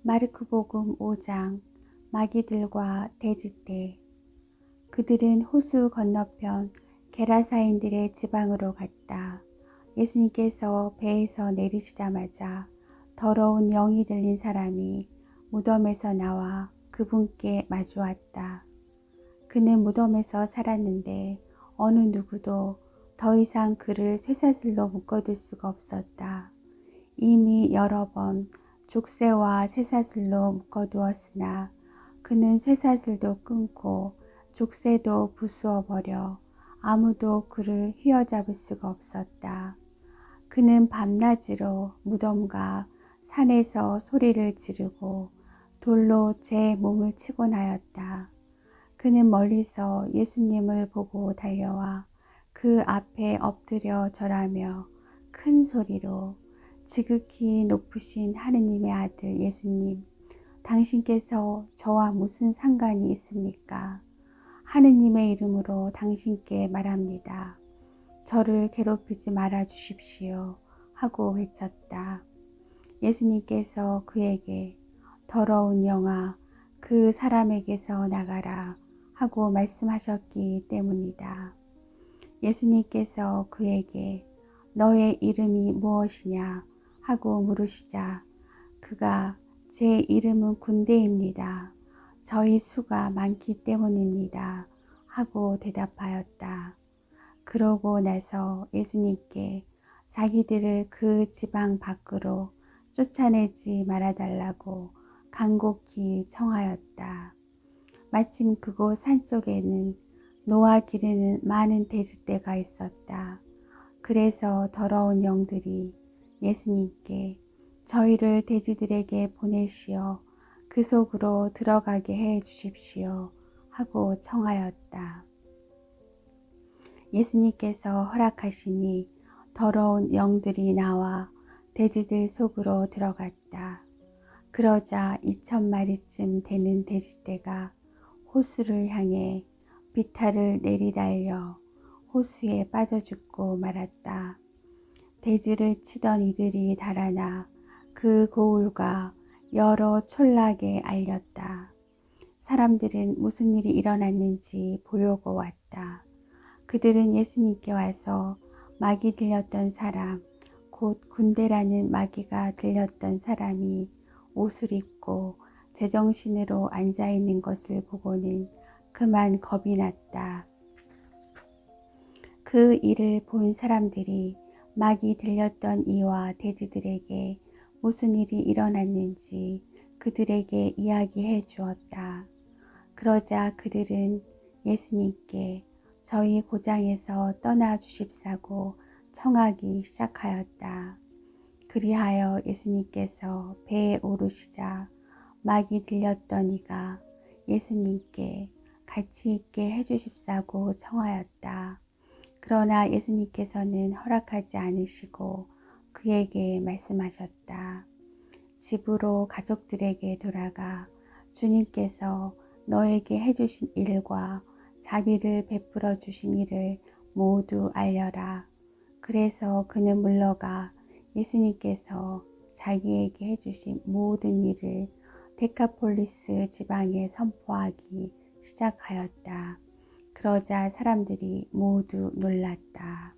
마르크복음 5장. 마귀들과 돼지떼. 그들은 호수 건너편 게라사인들의 지방으로 갔다. 예수님께서 배에서 내리시자마자 더러운 영이 들린 사람이 무덤에서 나와 그분께 마주왔다. 그는 무덤에서 살았는데 어느 누구도 더 이상 그를 쇠사슬로 묶어둘 수가 없었다. 이미 여러 번 족쇄와 쇠사슬로 묶어두었으나 그는 쇠사슬도 끊고 족쇄도 부수어 버려 아무도 그를 휘어잡을 수가 없었다. 그는 밤낮으로 무덤과 산에서 소리를 지르고 돌로 제 몸을 치곤 하였다. 그는 멀리서 예수님을 보고 달려와 그 앞에 엎드려 절하며 큰 소리로 지극히 높으신 하느님의 아들 예수님, 당신께서 저와 무슨 상관이 있습니까? 하느님의 이름으로 당신께 말합니다. 저를 괴롭히지 말아 주십시오. 하고 외쳤다. 예수님께서 그에게 더러운 영아, 그 사람에게서 나가라 하고 말씀하셨기 때문이다. 예수님께서 그에게 너의 이름이 무엇이냐 하고 물으시자 그가 제 이름은 군대입니다. 저희 수가 많기 때문입니다. 하고 대답하였다. 그러고 나서 예수님께 자기들을 그 지방 밖으로 쫓아내지 말아달라고 간곡히 청하였다. 마침 그곳 산쪽에는 노아 기르는 많은 돼지떼가 있었다. 그래서 더러운 영들이 예수님께 저희를 돼지들에게 보내시어 그 속으로 들어가게 해 주십시오 하고 청하였다. 예수님께서 허락하시니 더러운 영들이 나와 돼지들 속으로 들어갔다. 그러자 2,000마리쯤 되는 돼지떼가 호수를 향해 비탈을 내리달려 호수에 빠져 죽고 말았다. 돼지를 치던 이들이 달아나 그 고울과 여러 촌락에 알렸다. 사람들은 무슨 일이 일어났는지 보려고 왔다. 그들은 예수님께 와서 마귀 들렸던 사람, 곧 군대라는 마귀가 들렸던 사람이 옷을 입고 제정신으로 앉아있는 것을 보고는 그만 겁이 났다. 그 일을 본 사람들이 마귀 들렸던 이와 돼지들에게 무슨 일이 일어났는지 그들에게 이야기해 주었다. 그러자 그들은 예수님께 저희 고장에서 떠나 주십사고 청하기 시작하였다. 그리하여 예수님께서 배에 오르시자 마귀 들렸던 이가 예수님께 같이 있게 해주십사고 청하였다. 그러나 예수님께서는 허락하지 않으시고 그에게 말씀하셨다. 집으로 가족들에게 돌아가 주님께서 너에게 해주신 일과 자비를 베풀어 주신 일을 모두 알려라. 그래서 그는 물러가 예수님께서 자기에게 해주신 모든 일을 데카폴리스 지방에 선포하기 시작하였다. 그러자 사람들이 모두 놀랐다.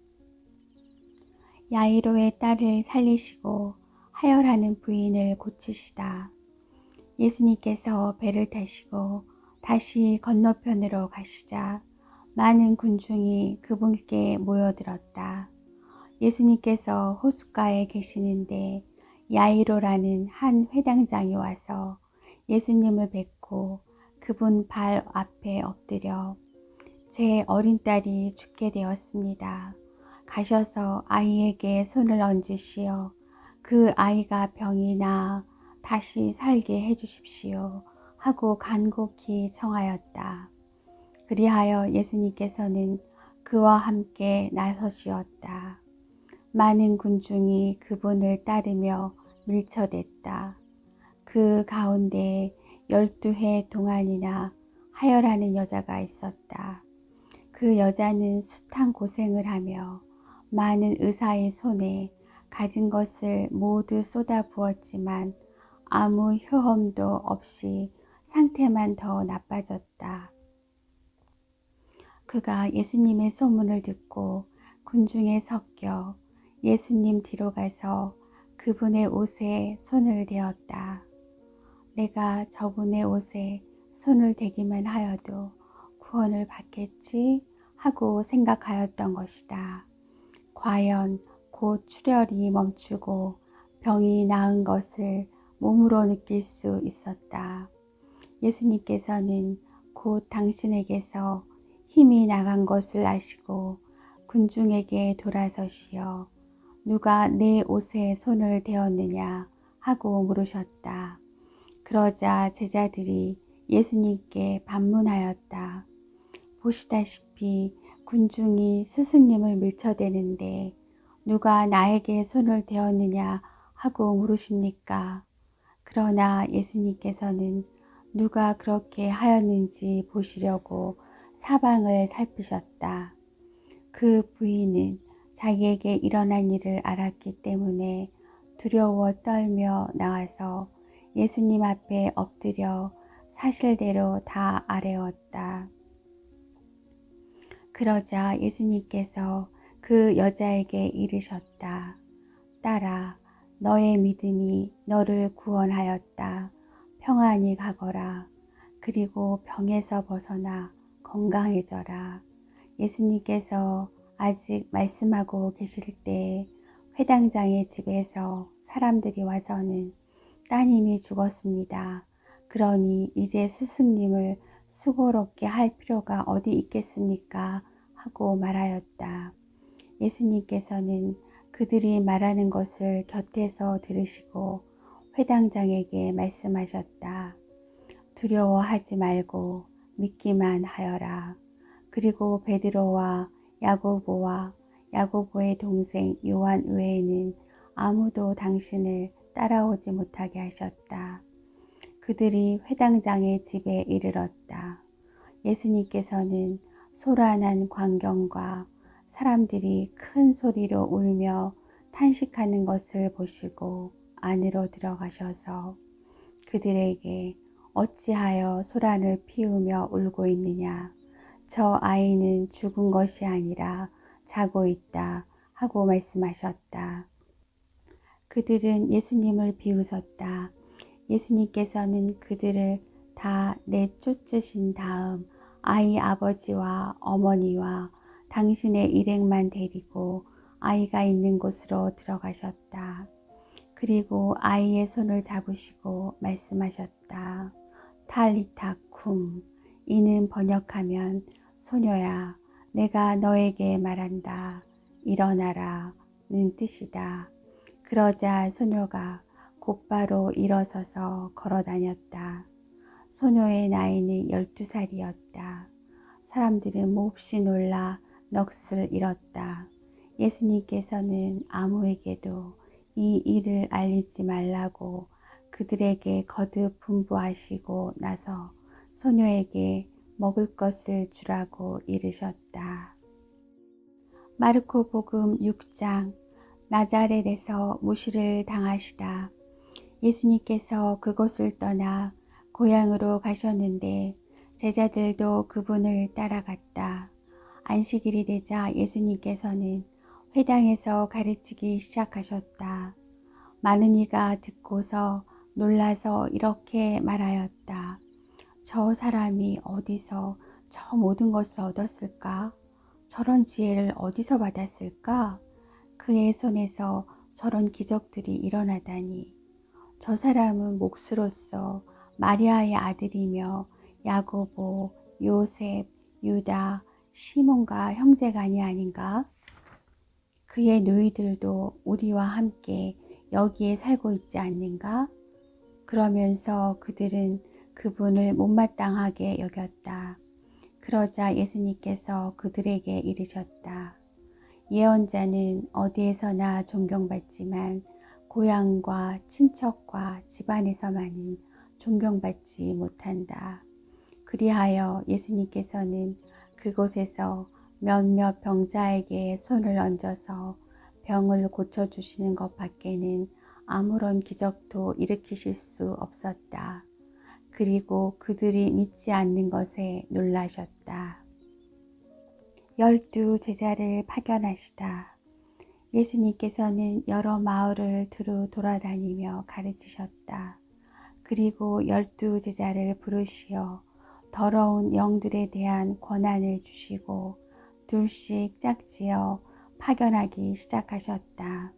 야이로의 딸을 살리시고 하혈하는 부인을 고치시다. 예수님께서 배를 타시고 다시 건너편으로 가시자 많은 군중이 그분께 모여들었다. 예수님께서 호숫가에 계시는데 야이로라는 한 회당장이 와서 예수님을 뵙고 그분 발 앞에 엎드려 제 어린 딸이 죽게 되었습니다. 가셔서 아이에게 손을 얹으시어 그 아이가 병이 나아 다시 살게 해주십시오 하고 간곡히 청하였다. 그리하여 예수님께서는 그와 함께 나서시었다. 많은 군중이 그분을 따르며 밀쳐댔다. 그 가운데 12해 동안이나 하혈하는 여자가 있었다. 그 여자는 숱한 고생을 하며 많은 의사의 손에 가진 것을 모두 쏟아 부었지만 아무 효험도 없이 상태만 더 나빠졌다. 그가 예수님의 소문을 듣고 군중에 섞여 예수님 뒤로 가서 그분의 옷에 손을 대었다. 내가 저분의 옷에 손을 대기만 하여도 구원을 받겠지 하고 생각하였던 것이다. 과연 곧 출혈이 멈추고 병이 나은 것을 몸으로 느낄 수 있었다. 예수님께서는 곧 당신에게서 힘이 나간 것을 아시고 군중에게 돌아서시어 누가 내 옷에 손을 대었느냐 하고 물으셨다. 그러자 제자들이 예수님께 반문하였다. 보시다시피 군중이 스승님을 밀쳐대는데 누가 나에게 손을 대었느냐 하고 물으십니까? 그러나 예수님께서는 누가 그렇게 하였는지 보시려고 사방을 살피셨다. 그 부인은 자기에게 일어난 일을 알았기 때문에 두려워 떨며 나와서 예수님 앞에 엎드려 사실대로 다 아뢰었다. 그러자 예수님께서 그 여자에게 이르셨다. 딸아, 너의 믿음이 너를 구원하였다. 평안히 가거라. 그리고 병에서 벗어나 건강해져라. 예수님께서 아직 말씀하고 계실 때 회당장의 집에서 사람들이 와서는 따님이 죽었습니다. 그러니 이제 스승님을 수고롭게 할 필요가 어디 있겠습니까? 하고 말하였다. 예수님께서는 그들이 말하는 것을 곁에서 들으시고 회당장에게 말씀하셨다. 두려워하지 말고 믿기만 하여라. 그리고 베드로와 야고보와 야고보의 동생 요한 외에는 아무도 당신을 따라오지 못하게 하셨다. 그들이 회당장의 집에 이르렀다. 예수님께서는 소란한 광경과 사람들이 큰 소리로 울며 탄식하는 것을 보시고 안으로 들어가셔서 그들에게 어찌하여 소란을 피우며 울고 있느냐? 저 아이는 죽은 것이 아니라 자고 있다 하고 말씀하셨다. 그들은 예수님을 비웃었다. 예수님께서는 그들을 다 내쫓으신 다음 아이 아버지와 어머니와 당신의 일행만 데리고 아이가 있는 곳으로 들어가셨다. 그리고 아이의 손을 잡으시고 말씀하셨다. 탈리타 쿰, 이는 번역하면 소녀야, 내가 너에게 말한다. 일어나라 는 뜻이다. 그러자 소녀가 곧바로 일어서서 걸어 다녔다. 소녀의 나이는 12살이었다. 사람들은 몹시 놀라 넋을 잃었다. 예수님께서는 아무에게도 이 일을 알리지 말라고 그들에게 거듭 분부하시고 나서 소녀에게 먹을 것을 주라고 이르셨다. 마르코 복음 6장. 나자렛에서 무시를 당하시다. 예수님께서 그곳을 떠나 고향으로 가셨는데 제자들도 그분을 따라갔다. 안식일이 되자 예수님께서는 회당에서 가르치기 시작하셨다. 많은 이가 듣고서 놀라서 이렇게 말하였다. 저 사람이 어디서 저 모든 것을 얻었을까? 저런 지혜를 어디서 받았을까? 그의 손에서 저런 기적들이 일어나다니. 저 사람은 몫으로서 마리아의 아들이며 야고보, 요셉, 유다, 시몬과 형제간이 아닌가? 그의 누이들도 우리와 함께 여기에 살고 있지 않는가? 그러면서 그들은 그분을 못마땅하게 여겼다. 그러자 예수님께서 그들에게 이르셨다. 예언자는 어디에서나 존경받지만 고향과 친척과 집안에서만은 존경받지 못한다. 그리하여 예수님께서는 그곳에서 몇몇 병자에게 손을 얹어서 병을 고쳐주시는 것 밖에는 아무런 기적도 일으키실 수 없었다. 그리고 그들이 믿지 않는 것에 놀라셨다. 12 제자를 파견하시다. 예수님께서는 여러 마을을 두루 돌아다니며 가르치셨다. 그리고 12 제자를 부르시어 더러운 영들에 대한 권한을 주시고 둘씩 짝지어 파견하기 시작하셨다.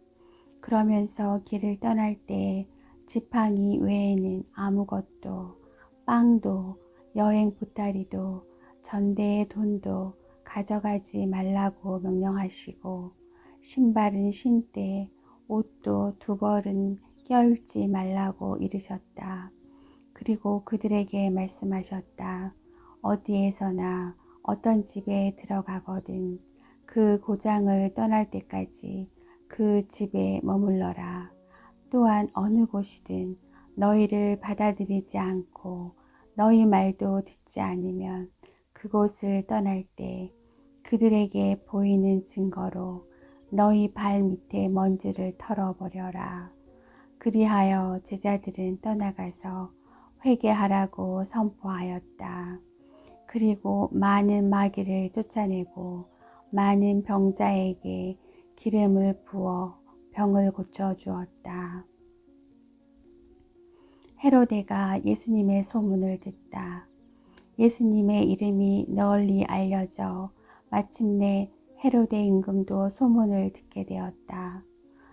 그러면서 길을 떠날 때 지팡이 외에는 아무것도, 빵도, 여행 보따리도, 전대의 돈도 가져가지 말라고 명령하시고 신발은 신되 옷도 2벌은 껴입지 말라고 이르셨다. 그리고 그들에게 말씀하셨다. 어디에서나 어떤 집에 들어가거든 그 고장을 떠날 때까지 그 집에 머물러라. 또한 어느 곳이든 너희를 받아들이지 않고 너희 말도 듣지 않으면 그곳을 떠날 때 그들에게 보이는 증거로 너희 발 밑에 먼지를 털어버려라. 그리하여 제자들은 떠나가서 회개하라고 선포하였다. 그리고 많은 마귀를 쫓아내고 많은 병자에게 기름을 부어 병을 고쳐주었다. 헤로데가 예수님의 소문을 듣다. 예수님의 이름이 널리 알려져 마침내 헤로데 임금도 소문을 듣게 되었다.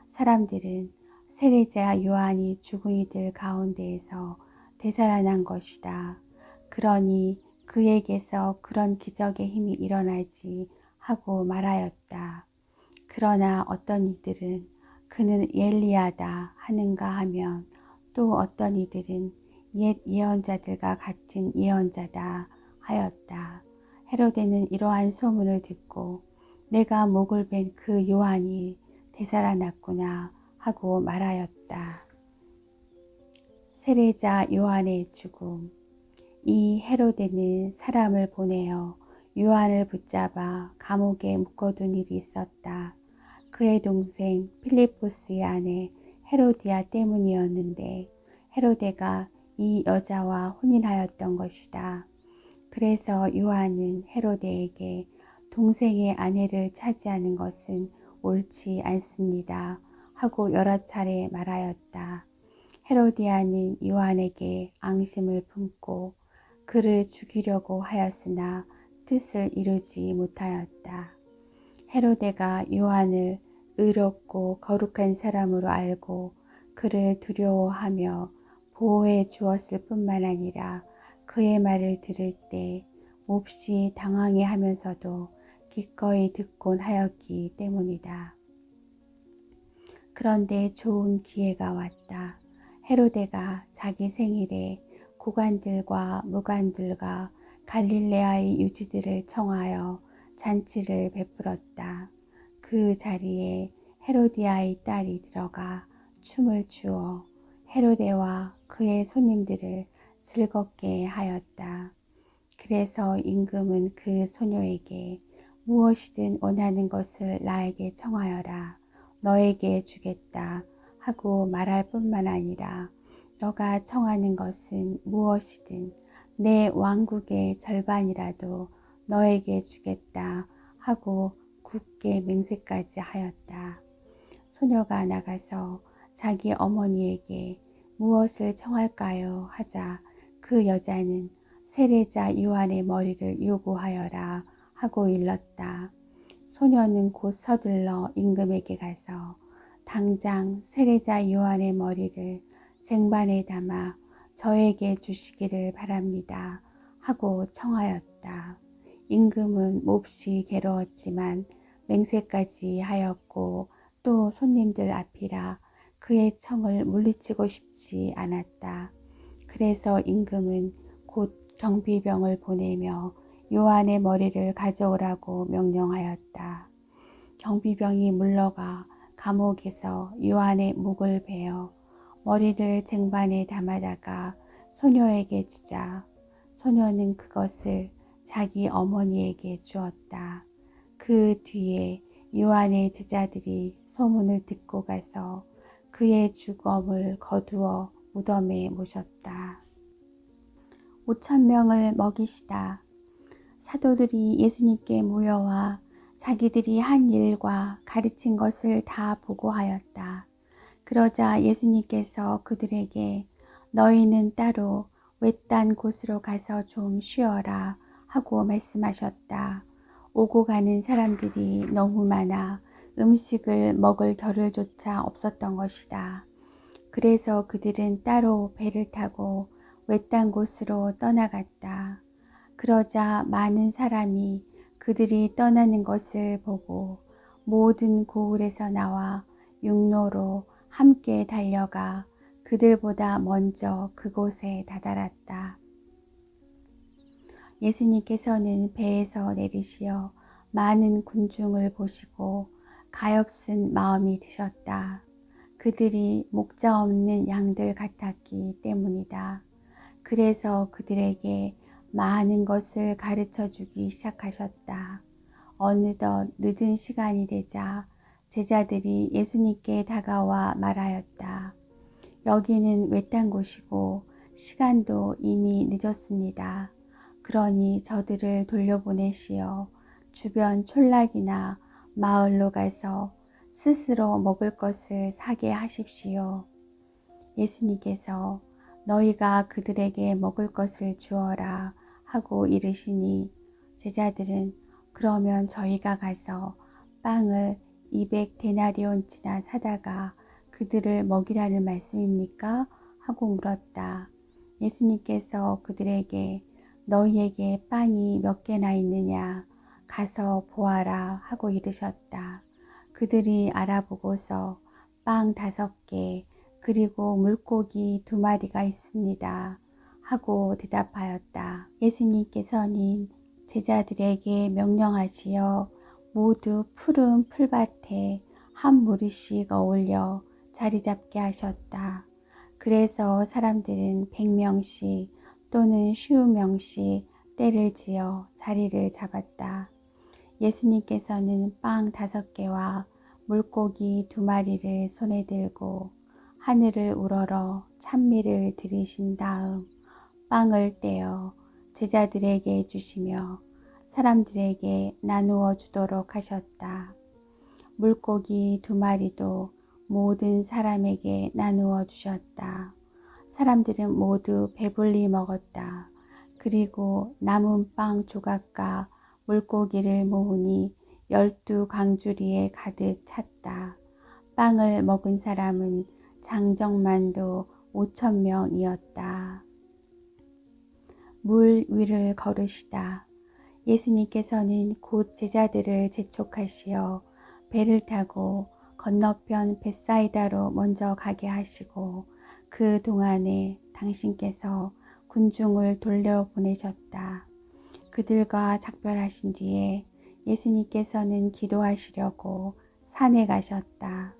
사람들은 세례자 요한이 죽은 이들 가운데에서 되살아난 것이다. 그러니 그에게서 그런 기적의 힘이 일어나지 하고 말하였다. 그러나 어떤 이들은 그는 엘리야다 하는가 하면 또 어떤 이들은 옛 예언자들과 같은 예언자다 하였다. 헤로데는 이러한 소문을 듣고 내가 목을 벤 그 요한이 되살아났구나 하고 말하였다. 세례자 요한의 죽음. 이 헤로데는 사람을 보내어 요한을 붙잡아 감옥에 묶어둔 일이 있었다. 그의 동생 필리포스의 아내 헤로디아 때문이었는데 헤로데가 이 여자와 혼인하였던 것이다. 그래서 요한은 헤로데에게 동생의 아내를 차지하는 것은 옳지 않습니다 하고 여러 차례 말하였다. 헤로디아는 요한에게 앙심을 품고 그를 죽이려고 하였으나 뜻을 이루지 못하였다. 헤로데가 요한을 의롭고 거룩한 사람으로 알고 그를 두려워하며 보호해 주었을 뿐만 아니라 그의 말을 들을 때 몹시 당황해 하면서도 기꺼이 듣곤 하였기 때문이다. 그런데 좋은 기회가 왔다. 헤로데가 자기 생일에 고관들과 무관들과 갈릴레아의 유지들을 청하여 잔치를 베풀었다. 그 자리에 헤로디아의 딸이 들어가 춤을 추어 헤로데와 그의 손님들을 즐겁게 하였다. 그래서 임금은 그 소녀에게 무엇이든 원하는 것을 나에게 청하여라. 너에게 주겠다 하고 말할 뿐만 아니라 너가 청하는 것은 무엇이든 내 왕국의 절반이라도 너에게 주겠다 하고 굳게 맹세까지 하였다. 소녀가 나가서 자기 어머니에게 무엇을 청할까요? 하자 그 여자는 세례자 요한의 머리를 요구하여라 하고 일렀다. 소녀는 곧 서둘러 임금에게 가서 당장 세례자 요한의 머리를 쟁반에 담아 저에게 주시기를 바랍니다 하고 청하였다. 임금은 몹시 괴로웠지만 맹세까지 하였고 또 손님들 앞이라 그의 청을 물리치고 싶지 않았다. 그래서 임금은 곧 경비병을 보내며 요한의 머리를 가져오라고 명령하였다. 경비병이 물러가 감옥에서 요한의 목을 베어 머리를 쟁반에 담아다가 소녀에게 주자 소녀는 그것을 자기 어머니에게 주었다. 그 뒤에 요한의 제자들이 소문을 듣고 가서 그의 주검을 거두어 무덤에 모셨다. 5,000명을 먹이시다. 사도들이 예수님께 모여와 자기들이 한 일과 가르친 것을 다 보고하였다. 그러자 예수님께서 그들에게 너희는 따로 외딴 곳으로 가서 좀 쉬어라 하고 말씀하셨다. 오고 가는 사람들이 너무 많아 음식을 먹을 겨를조차 없었던 것이다. 그래서 그들은 따로 배를 타고 외딴 곳으로 떠나갔다. 그러자 많은 사람이 그들이 떠나는 것을 보고 모든 고을에서 나와 육로로 함께 달려가 그들보다 먼저 그곳에 다다랐다. 예수님께서는 배에서 내리시어 많은 군중을 보시고 가엾은 마음이 드셨다. 그들이 목자 없는 양들 같았기 때문이다. 그래서 그들에게 많은 것을 가르쳐 주기 시작하셨다. 어느덧 늦은 시간이 되자 제자들이 예수님께 다가와 말하였다. 여기는 외딴 곳이고 시간도 이미 늦었습니다. 그러니 저들을 돌려보내시어 주변 촌락이나 마을로 가서 스스로 먹을 것을 사게 하십시오. 예수님께서 너희가 그들에게 먹을 것을 주어라 하고 이르시니 제자들은 그러면 저희가 가서 빵을 200데나리온치나 사다가 그들을 먹이라는 말씀입니까? 하고 물었다. 예수님께서 그들에게 너희에게 빵이 몇 개나 있느냐 가서 보아라 하고 이르셨다. 그들이 알아보고서 빵 5개 그리고 물고기 2마리가 있습니다 하고 대답하였다. 예수님께서는 제자들에게 명령하시어 모두 푸른 풀밭에 한 무리씩 어울려 자리 잡게 하셨다. 그래서 사람들은 100명씩 또는 50명씩 때를 지어 자리를 잡았다. 예수님께서는 빵 5개와 물고기 2마리를 손에 들고 하늘을 우러러 찬미를 드리신 다음 빵을 떼어 제자들에게 주시며 사람들에게 나누어 주도록 하셨다. 물고기 2마리도 모든 사람에게 나누어 주셨다. 사람들은 모두 배불리 먹었다. 그리고 남은 빵 조각과 물고기를 모으니 12광주리에 가득 찼다. 빵을 먹은 사람은 장정만도 5,000명이었다. 물 위를 걸으시다. 예수님께서는 곧 제자들을 재촉하시어 배를 타고 건너편 벳사이다로 먼저 가게 하시고 그 동안에 당신께서 군중을 돌려보내셨다. 그들과 작별하신 뒤에 예수님께서는 기도하시려고 산에 가셨다.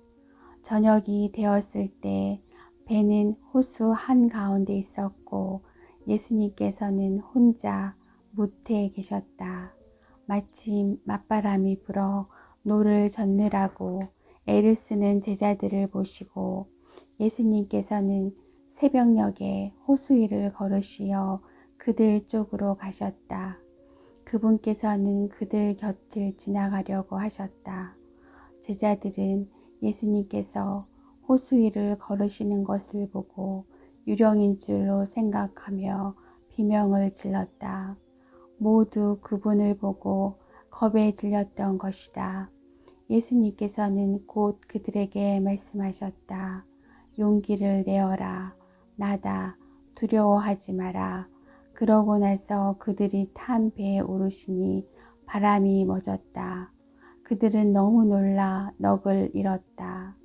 저녁이 되었을 때 배는 호수 한가운데 있었고 예수님께서는 혼자 무태에 계셨다. 마침 맞바람이 불어 노를 젓느라고 애를 쓰는 제자들을 보시고 예수님께서는 새벽녘에 호수 위를 걸으시어 그들 쪽으로 가셨다. 그분께서는 그들 곁을 지나가려고 하셨다. 제자들은 예수님께서 호수 위를 걸으시는 것을 보고 유령인 줄로 생각하며 비명을 질렀다. 모두 그분을 보고 겁에 질렸던 것이다. 예수님께서는 곧 그들에게 말씀하셨다. 용기를 내어라. 나다. 두려워하지 마라. 그러고 나서 그들이 탄 배에 오르시니 바람이 멎었다. 그들은 너무 놀라 넋을 잃었다.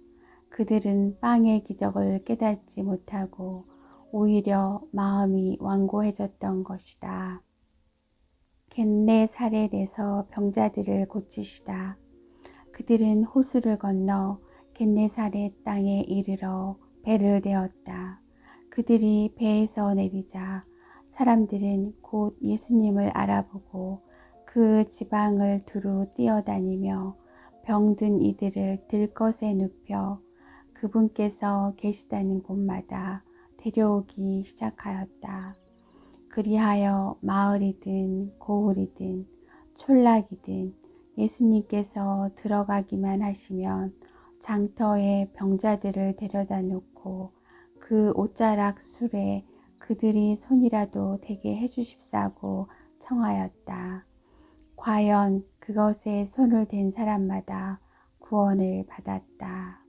그들은 빵의 기적을 깨닫지 못하고 오히려 마음이 완고해졌던 것이다. 겟네사렛에서 병자들을 고치시다. 그들은 호수를 건너 겟네사렛 땅에 이르러 배를 대었다. 그들이 배에서 내리자 사람들은 곧 예수님을 알아보고 그 지방을 두루 뛰어다니며 병든 이들을 들것에 눕혀 그분께서 계시다는 곳마다 데려오기 시작하였다. 그리하여 마을이든 고을이든 촌락이든 예수님께서 들어가기만 하시면 장터에 병자들을 데려다 놓고 그 옷자락 술에 그들이 손이라도 대게 해주십사고 청하였다. 과연 그것에 손을 댄 사람마다 구원을 받았다.